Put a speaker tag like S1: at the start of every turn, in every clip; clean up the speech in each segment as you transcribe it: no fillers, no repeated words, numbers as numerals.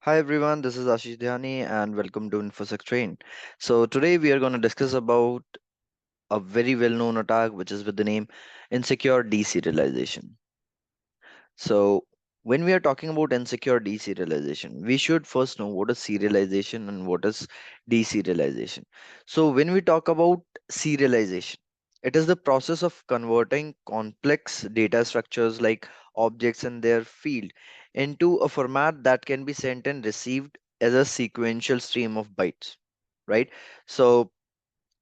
S1: Hi everyone, this is Ashish Dhyani and welcome to InfoSec Train. So today we are going to discuss about a very well-known attack which is with the name insecure deserialization. So when we are talking about insecure deserialization, we should first know what is serialization and what is deserialization. So when we talk about serialization, it is the process of converting complex data structures like objects and their field into a format that can be sent and received as a sequential stream of bytes, right? So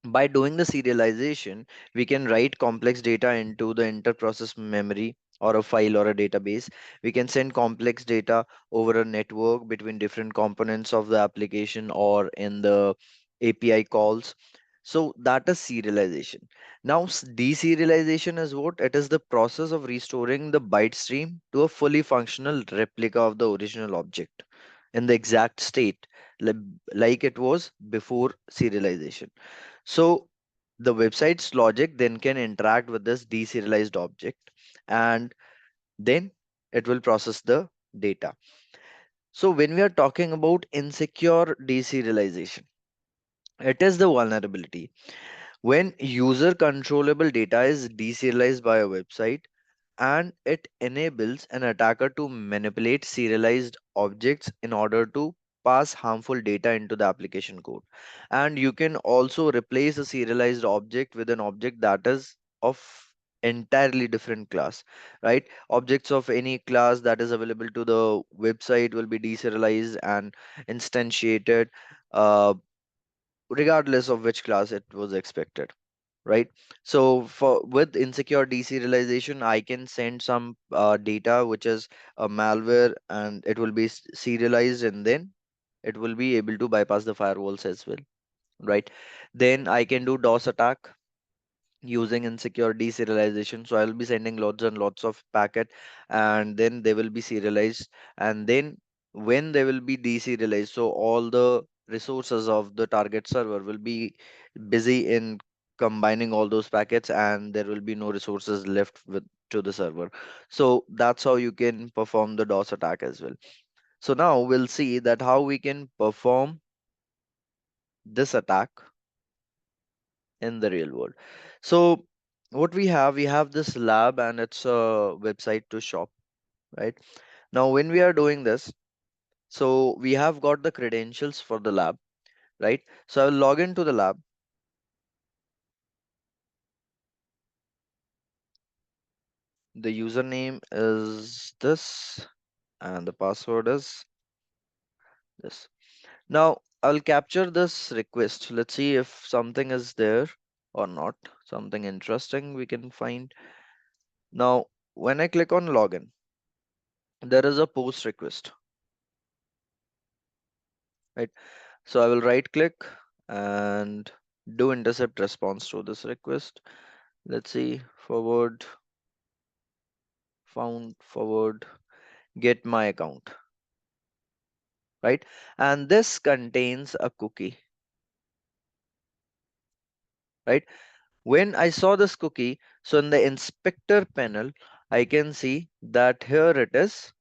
S1: by doing the serialization, we can write complex data into the interprocess memory or a file or a database. We can send complex data over a network between different components of the application or in the API calls. So that is serialization. Now, deserialization is what? It is the process of restoring the byte stream to a fully functional replica of the original object in the exact state li- like it was before serialization. So the website's logic then can interact with this deserialized object and then it will process the data. So when we are talking about insecure deserialization, it is the vulnerability. When user controllable data is deserialized by a website, and it enables an attacker to manipulate serialized objects in order to pass harmful data into the application code. And you can also replace a serialized object with an object that is of entirely different class, right? Objects of any class that is available to the website will be deserialized and instantiated, uh, regardless of which class it was expected, right? So for with insecure deserialization, I can send some data which is a malware and it will be serialized and then it will be able to bypass the firewalls as well, right? Then I can do DOS attack using insecure deserialization. So I'll be sending lots and lots of packet and then they will be serialized. And then when they will be deserialized, so all the resources of the target server will be busy in combining all those packets and there will be no resources left with to the server. So that's how you can perform the DOS attack as well. So now we'll see that how we can perform this attack in the real world. So what we have this lab and it's a website to shop, right? Now when we are doing this, so we have got the credentials for the lab, right? So I will log into the lab. The username is this and the password is this. Now I'll capture this request. Let's see if something is there or not. Something interesting we can find. Now when I click on login, there is a post request, right? So I will right click and do intercept response to this request. Let's see, forward, found, forward, get my account, right? And this contains a cookie, right? When I saw this cookie, so in the inspector panel, I can see that here it is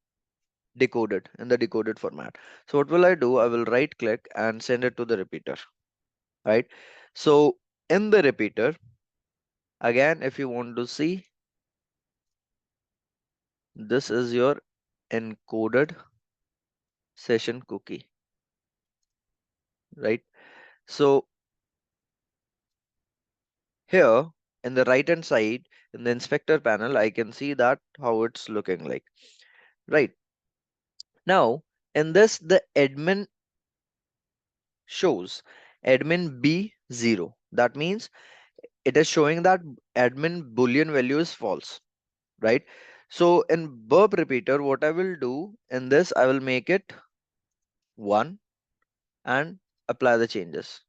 S1: decoded in the decoded format. So what will I do? I will right click and send it to the repeater, right? So in the repeater, again, if you want to see, this is your encoded session cookie, right? So here in the right hand side in the inspector panel, I can see that how it's looking like, right? Now in this, the admin shows admin B0. That means it is showing that admin boolean value is false, right? So in burp repeater, what I will do in this, I will make it 1 and apply the changes,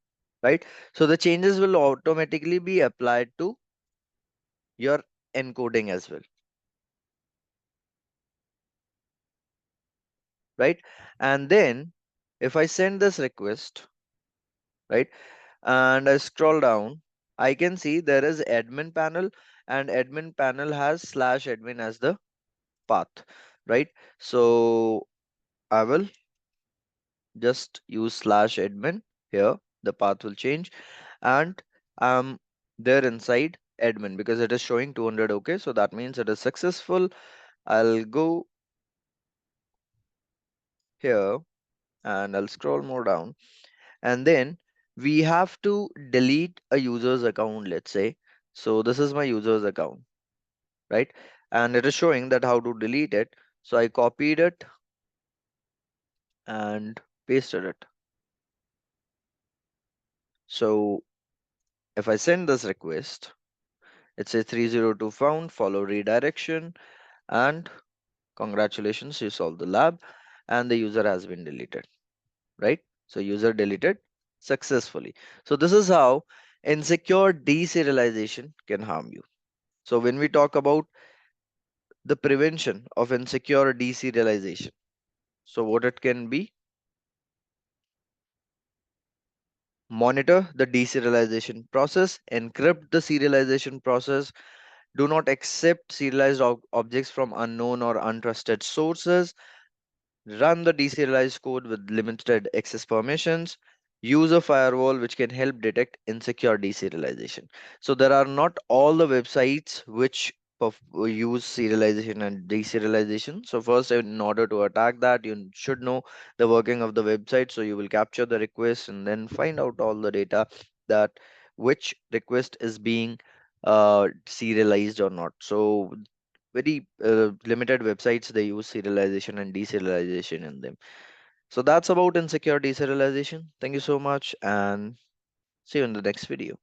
S1: right? So the changes will automatically be applied to your encoding as well, right? And then if I send this request, right, and I scroll down, I can see there is admin panel and admin panel has slash admin as the path, right? So I will just use slash admin here. The path will change, and I'm there inside admin because it is showing 200. Okay, so that means it is successful. I'll go here and I'll scroll more down, and then we have to delete a user's account, let's say. So this is my user's account, right? And it is showing that how to delete it. So I copied it and pasted it. So if I send this request, it says 302 found, follow redirection, and congratulations, you solved the lab, and the user has been deleted, right? So user deleted successfully. So this is how insecure deserialization can harm you. So when we talk about the prevention of insecure deserialization, so what it can be: monitor the deserialization process, encrypt the serialization process, do not accept serialized objects from unknown or untrusted sources, run the deserialized code with limited access permissions, use a firewall which can help detect insecure deserialization. So there are not all the websites which use serialization and deserialization. So first, in order to attack that, you should know the working of the website. So you will capture the request and then find out all the data, that which request is being serialized or not. So very limited websites, they use serialization and deserialization in them. So that's about insecure deserialization. Thank you so much, and see you in the next video.